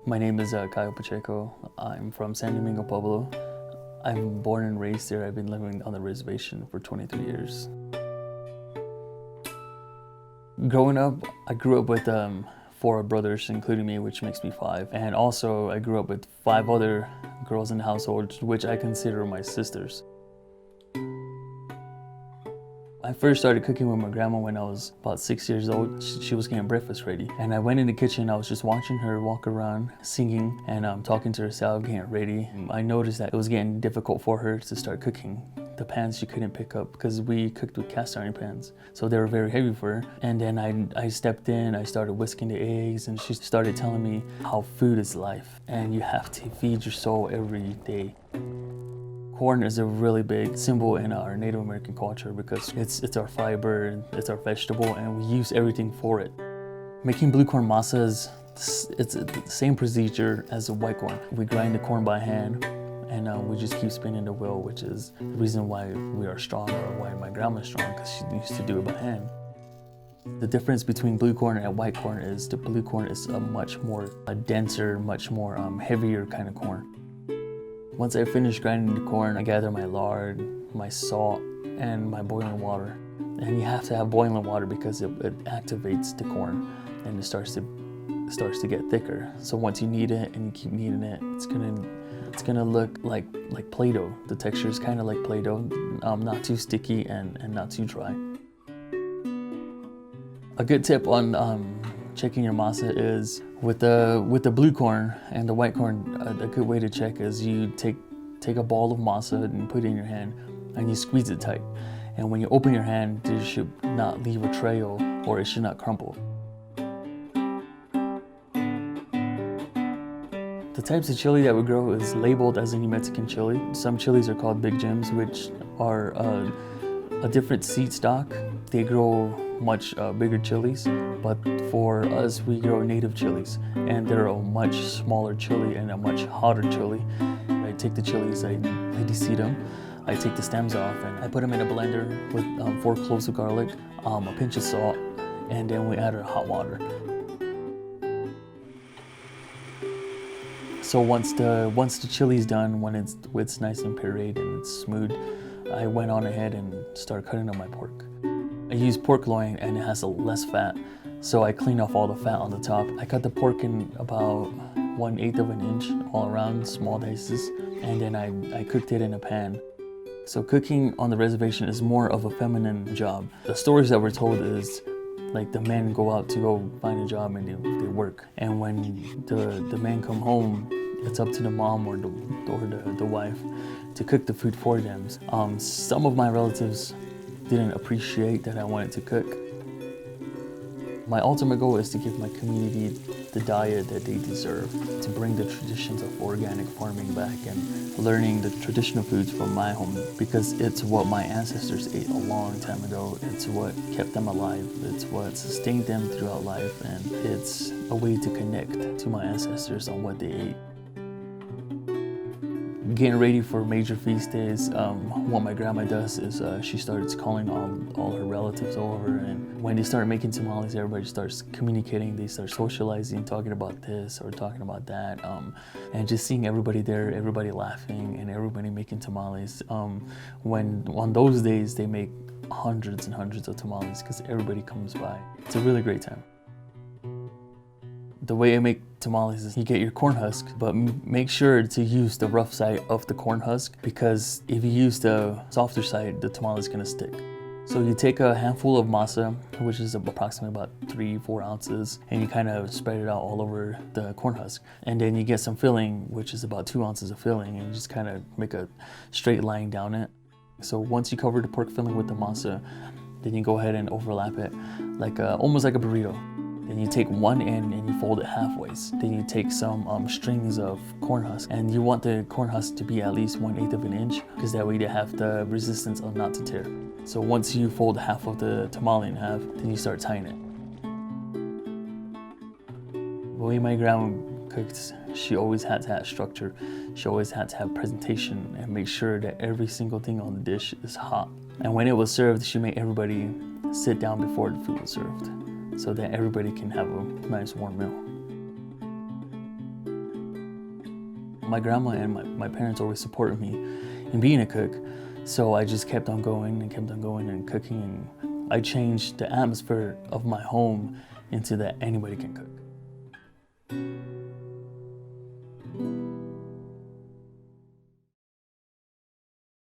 My name is Pacheco. I'm from San Domingo, Pueblo. I'm born and raised there. I've been living on the reservation for 23 years. Growing up, I grew up with four brothers, including me, which makes me five. And also, I grew up with five other girls in the household, which I consider my sisters. I first started cooking with my grandma when I was about 6 years old. She was getting breakfast ready. And I went in the kitchen, I was just watching her walk around, singing, and talking to herself, getting ready. I noticed that it was getting difficult for her to start cooking. The pans she couldn't pick up because we cooked with cast iron pans. So they were very heavy for her. And then I stepped in, I started whisking the eggs, and she started telling me how food is life. And you have to feed your soul every day. Corn is a really big symbol in our Native American culture because it's our fiber, it's our vegetable, and we use everything for it. Making blue corn masa it's the same procedure as the white corn. We grind the corn by hand, and we just keep spinning the wheel, which is the reason why we are strong, or why my grandma's strong, because she used to do it by hand. The difference between blue corn and white corn is the blue corn is a much more denser, much more heavier kind of corn. Once I finish grinding the corn, I gather my lard, my salt, and my boiling water. And you have to have boiling water because it activates the corn and it starts to get thicker. So once you knead it and you keep kneading it, it's gonna look like Play-Doh. The texture is kind of like Play-Doh, not too sticky and not too dry. A good tip on checking your masa is with the blue corn and the white corn. A good way to check is you take a ball of masa and put it in your hand and you squeeze it tight. And when you open your hand, it should not leave a trail or it should not crumble. The types of chili that we grow is labeled as a New Mexican chili. Some chilies are called Big Jims, which are a different seed stock. They grow much bigger chilies, but for us, we grow native chilies, and they're a much smaller chili and a much hotter chili. I take the chilies, I deseed them, I take the stems off, and I put them in a blender with 4 cloves of garlic, a pinch of salt, and then we add our hot water. So once the chili's done, when it's nice and pureed and it's smooth, I went on ahead and started cutting up my pork. I use pork loin and it has less fat, so I clean off all the fat on the top. I cut the pork in about 1/8 of an inch all around, small dices, and then I cooked it in a pan. So cooking on the reservation is more of a feminine job. The stories that we're told is like the men go out to go find a job and they work, and when the men come home, it's up to the mom or the wife to cook the food for them. Some of my relatives didn't appreciate that I wanted to cook. My ultimate goal is to give my community the diet that they deserve, to bring the traditions of organic farming back and learning the traditional foods from my home, because it's what my ancestors ate a long time ago. It's what kept them alive. It's what sustained them throughout life, and it's a way to connect to my ancestors on what they ate. Getting ready for major feast days, what my grandma does is she starts calling all her relatives over, and when they start making tamales, everybody starts communicating, they start socializing, talking about this or talking about that, and just seeing everybody there, everybody laughing and everybody making tamales. When on those days they make hundreds and hundreds of tamales because everybody comes by. It's a really great time. The way I make tamales is you get your corn husk, but make sure to use the rough side of the corn husk, because if you use the softer side, the tamale is gonna stick. So you take a handful of masa, which is approximately about 3-4 ounces, and you kind of spread it out all over the corn husk. And then you get some filling, which is about 2 ounces of filling, and you just kind of make a straight line down it. So once you cover the pork filling with the masa, then you go ahead and overlap it like almost like a burrito. Then you take one end and you fold it halfways. Then you take some strings of corn husk, and you want the corn husk to be at least 1/8 of an inch, because that way they have the resistance of not to tear. So once you fold half of the tamale in half, then you start tying it. The way my grandma cooked, she always had to have structure. She always had to have presentation and make sure that every single thing on the dish is hot. And when it was served, she made everybody sit down before the food was served, so that everybody can have a nice warm meal. My grandma and my parents always supported me in being a cook. So I just kept on going and kept on going and cooking. And I changed the atmosphere of my home into that anybody can cook.